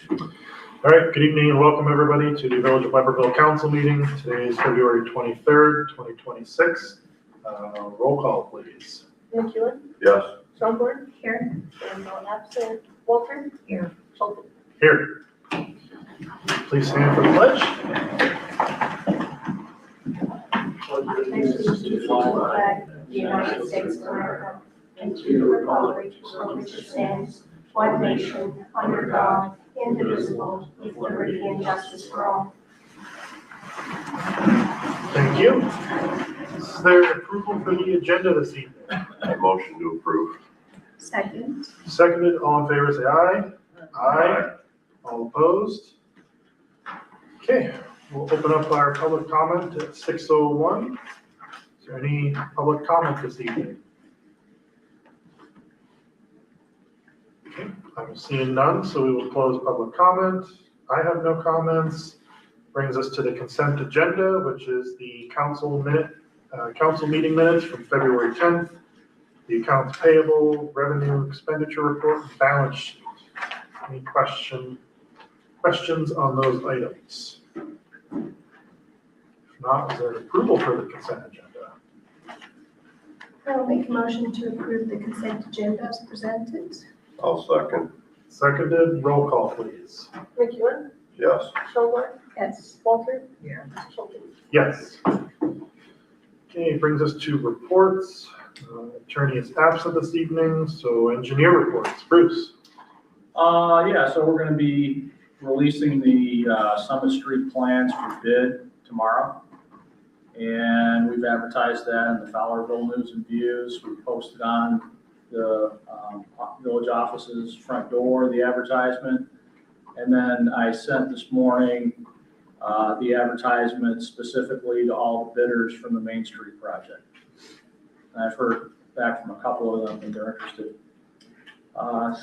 All right, good evening and welcome everybody to the Village of Webberville Council meeting. Today is February 23rd, 2026. Roll call, please. McEwen? Yes. Schomburg? Here. Randall absent. Walter? Here. Schulte? Here. Please stand for the pledge. Allegiance to the flag of the United States of America and to the republic for which it stands, one nation, under God, indivisible, with liberty and justice for all. Thank you. Is there approval for the agenda this evening? A motion to approve. Second. Seconded, all in favor say aye. Aye. All opposed? Okay, we'll open up our public comment at 6:01. Is there any public comment this evening? Okay, I'm seeing none, so we will close public comment. I have no comments. Brings us to the consent agenda, which is the council meeting minutes from February 10th, the accounts payable, revenue expenditure report, and balance sheet. Any questions on those items? If not, is there an approval for the consent agenda? I'll make a motion to approve the consent agenda as presented. I'll second. Seconded, roll call please. McEwen? Yes. Schomburg? Yes. Walter? Yeah. Schulte? Yes. Okay, brings us to reports. Attorney is absent this evening, so engineer reports. Bruce. Yeah, so we're going to be releasing the Summit Street plans for bid tomorrow. And we've advertised that in the Fowlerville News and Views. We posted on the village office's front door, the advertisement. And then I sent this morning the advertisement specifically to all the bidders from the Main Street project. And I've heard back from a couple of them that they're interested.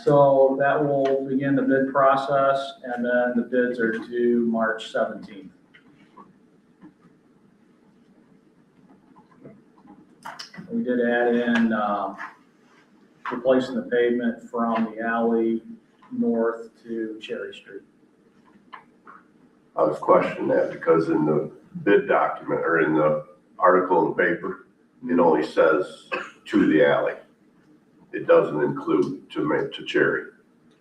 So that will begin the bid process, and then the bids are due March 17th. We did add in replacing the pavement from the alley north to Cherry Street. I was questioning that because in the bid document or in the article in the paper, it only says to the alley. It doesn't include to Cherry.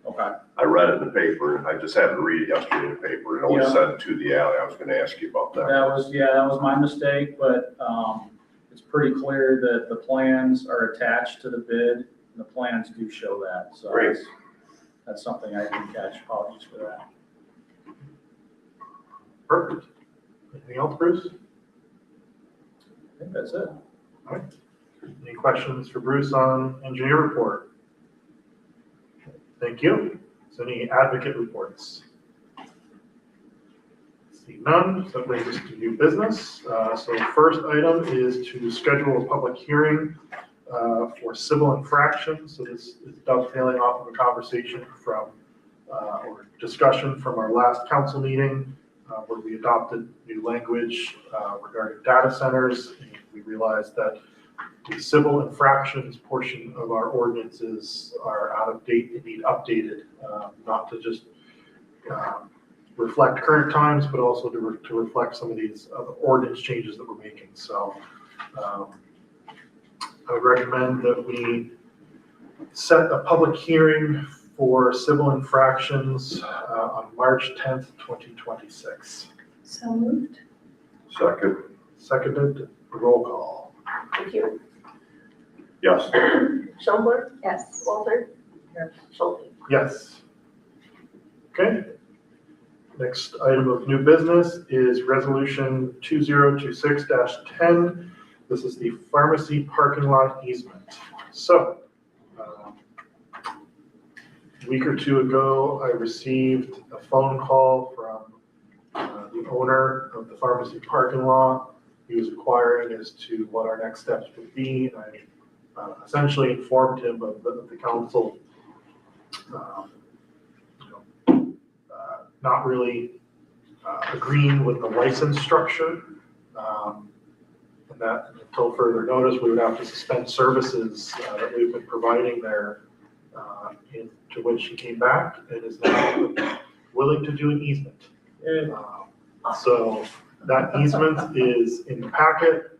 Okay. I read it in the paper and I just happened to read it yesterday in the paper. It only said to the alley. I was going to ask you about that. That was my mistake, but it's pretty clear that the plans are attached to the bid, and the plans do show that. So Great. That's something I didn't catch. Apologies for that. Perfect. Anything else, Bruce? I think that's it. All right. Any questions for Bruce on engineer report? Thank you. So any advocate reports? See none, so that brings us to new business. So first item is to schedule a public hearing for civil infractions. So this is dovetailing off of a conversation from or discussion from our last council meeting where we adopted new language regarding data centers. And we realized that the civil infractions portion of our ordinances are out of date and need updated, not to just reflect current times, but also to reflect some of these ordinance changes that we're making. So I would recommend that we set a public hearing for civil infractions on March 10th, 2026. So moved. Second. Seconded, roll call. McEwen? Yes. Schomburg? Yes. Walter? Here. Schulte? Yes. Okay. Next item of new business is resolution 2026-10. This is the pharmacy parking lot easement. So, a week or two ago, I received a phone call from the owner of the pharmacy parking lot. He was inquiring as to what our next steps would be. And I essentially informed him of the council not really agreeing with the license structure, and that until further notice, we would have to suspend services that we've been providing there, to which he came back and is now willing to do an easement. Yeah. So that easement is in the packet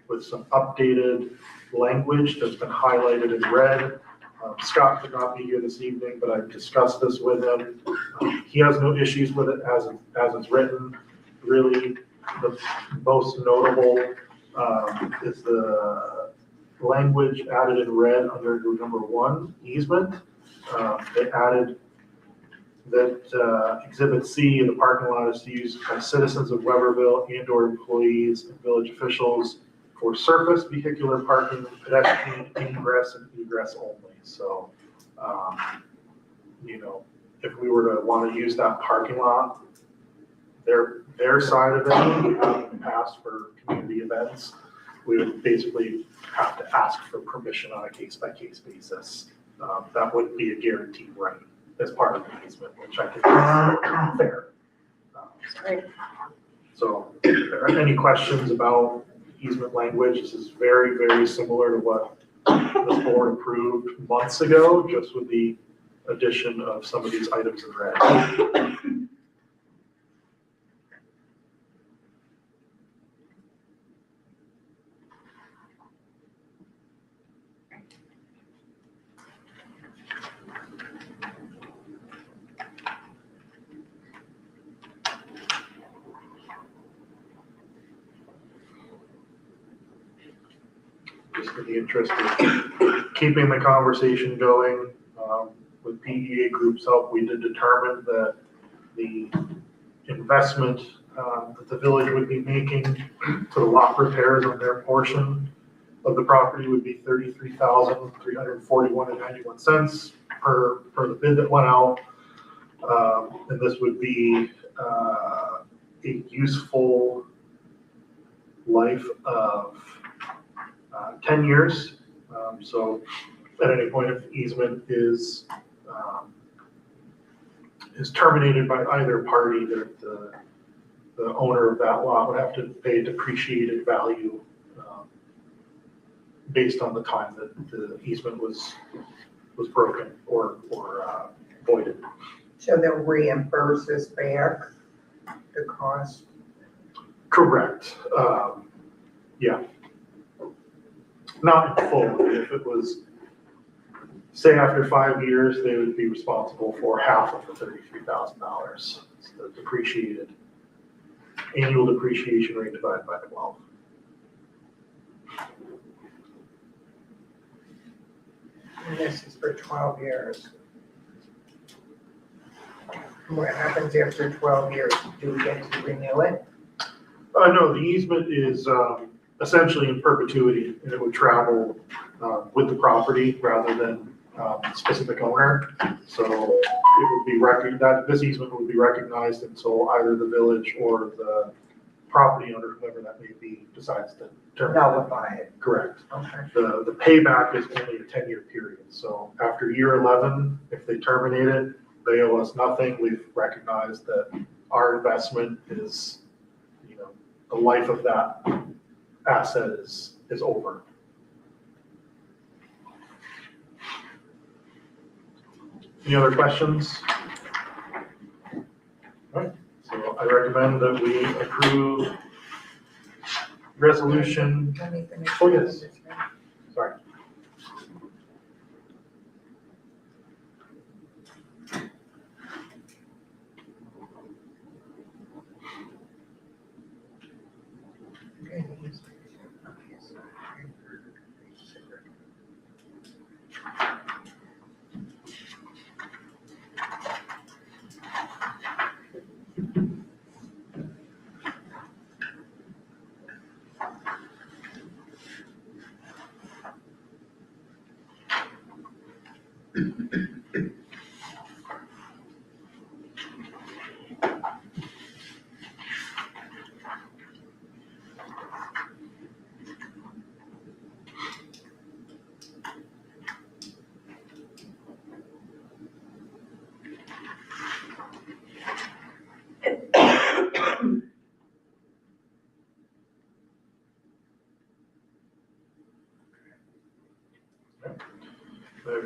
with some updated language that's been highlighted in red. Scott could not be here this evening, but I've discussed this with him. He has no issues with it as it's written. Really, the most notable is the language added in red under number 1, easement. They added that Exhibit C in the parking lot is used by citizens of Webberville and/or employees and village officials for surface vehicular parking, pedestrian ingress and egress only. So, if we were to want to use that parking lot, their side of it, in the past for community events, we would basically have to ask for permission on a case-by-case basis. That would be a guaranteed right as part of the easement, which I think is fair. So if there are any questions about easement language, this is very, very similar to what this board approved months ago, just with the addition of some of these items in red. Just in the interest of keeping the conversation going, with PEA Group's help, we did determine that the investment that the village would be making to the lot repairs on their portion of the property would be $33,341.91 per the bid that went out. And this would be a useful life of 10 years. So at any point, if easement is terminated by either party, the owner of that lot would have to pay depreciated value based on the time that the easement was broken or voided. So they'll reimburse us back the cost? Correct. Yeah. Not in full. If it was, say after 5 years, they would be responsible for half of the $33,000. It's the depreciated, annual depreciation rate divided by 12. And this is for 12 years. What happens after 12 years? Do we get to renew it? No, the easement is essentially in perpetuity, and it would travel with the property rather than specific owner. So it would be that this easement would be recognized until either the village or the property owner, whoever that may be, decides to terminate. Nullify it. Correct. Okay. The payback is only a 10-year period. So after year 11, if they terminate it, they owe us nothing. We've recognized that our investment is, the life of that asset is over. Any other questions? All right, so I recommend that we approve resolution. Let me finish. Oh, yes. Sorry.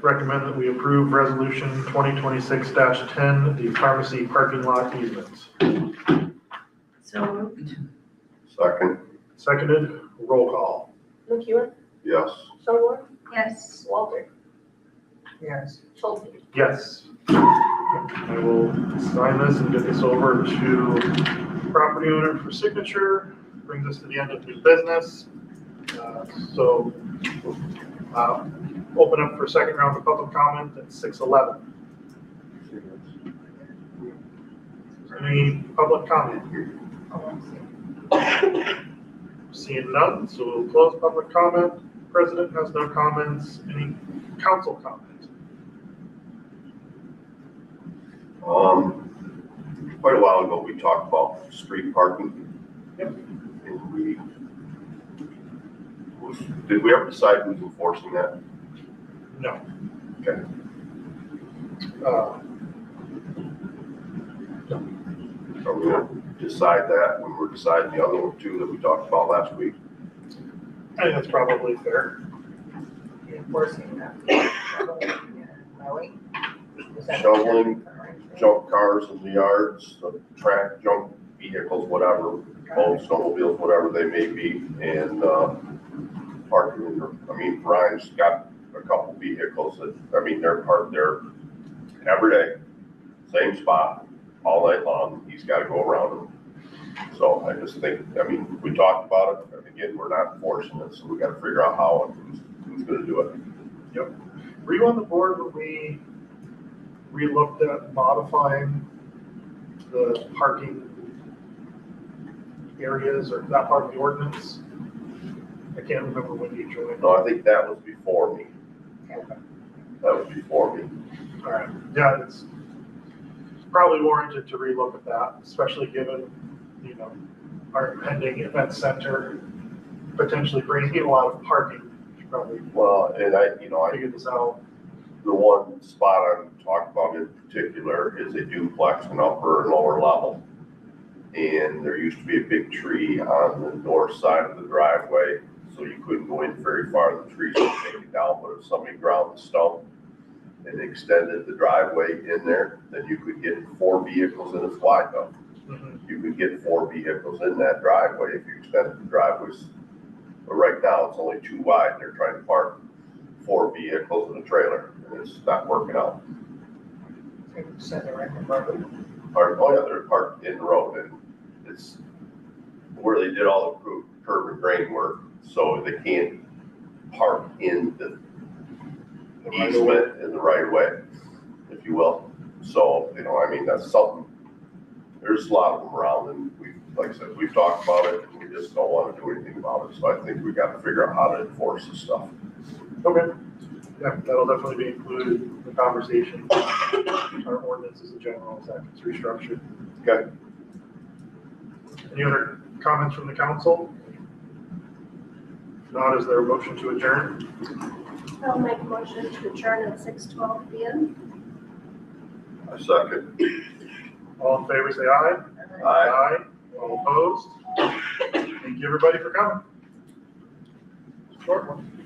recommend that we approve resolution 2026-10, the pharmacy parking lot easements. So moved. Second, Seconded, roll call. McEwen, yes. Showler, Yes. Walter, Yes. Schulte. Yes. I will sign this and get this over to property owner for signature. Brings us to the end of new business. So open up for second round of public comment at 6:11. Any public comment here? Seeing none, so we'll close public comment. President has no comments. Any council comments? Quite a while ago, we talked about street parking. Yep. And did we ever decide who's enforcing that? No. Okay. Are we gonna decide that when we're deciding the other one too that we talked about last week? I think that's probably fair. Enforcing that. Mowing? Is that- Shoveling, junk cars in the yards, the track, junk vehicles, whatever, boats, snowmobiles, whatever they may be, and, parking in the, Brian's got a couple vehicles that, they're parked there every day, same spot, all night long, he's gotta go around them. So I just think, we talked about it, and again, we're not enforcing it, so we gotta figure out how and who's gonna do it. Yep. Were you on the board when we looked at modifying the parking areas or that part of the ordinance? I can't remember when you joined. No, I think that was before me. That was before me. All right, yeah, it's probably warranted to relook at that, especially given, our impending event center potentially bringing in a lot of parking. Should probably Well, and I figure this out. the one spot I'm talking about in particular is a duplex, an upper and lower level. And there used to be a big tree on the north side of the driveway, so you couldn't go in very far. The trees would take it down, but if somebody ground the stump and extended the driveway in there, then you could get 4 vehicles, and it's wide though. Mhm. You could get 4 vehicles in that driveway if you extended the driveways. But right now, it's only 2 wide. They're trying to park 4 vehicles in a trailer, and it's not working out. Set the record road. They're parked in the road, and it's where they did all the curb and drain work, so they can't park in the easement in the right of way, if you will. So, that's something, there's a lot of them around, and like I said, we've talked about it, and we just don't want to do anything about it. So I think we got to figure out how to enforce this stuff. Okay. Yeah, that'll definitely be included in the conversation. Our ordinances in general, as that gets restructured. Okay. Any other comments from the council? If not, is there a motion to adjourn? I'll make a motion to adjourn at 6:12 p.m. I second. All in favor, say aye. Aye. All opposed? Thank you, everybody, for coming. Short one.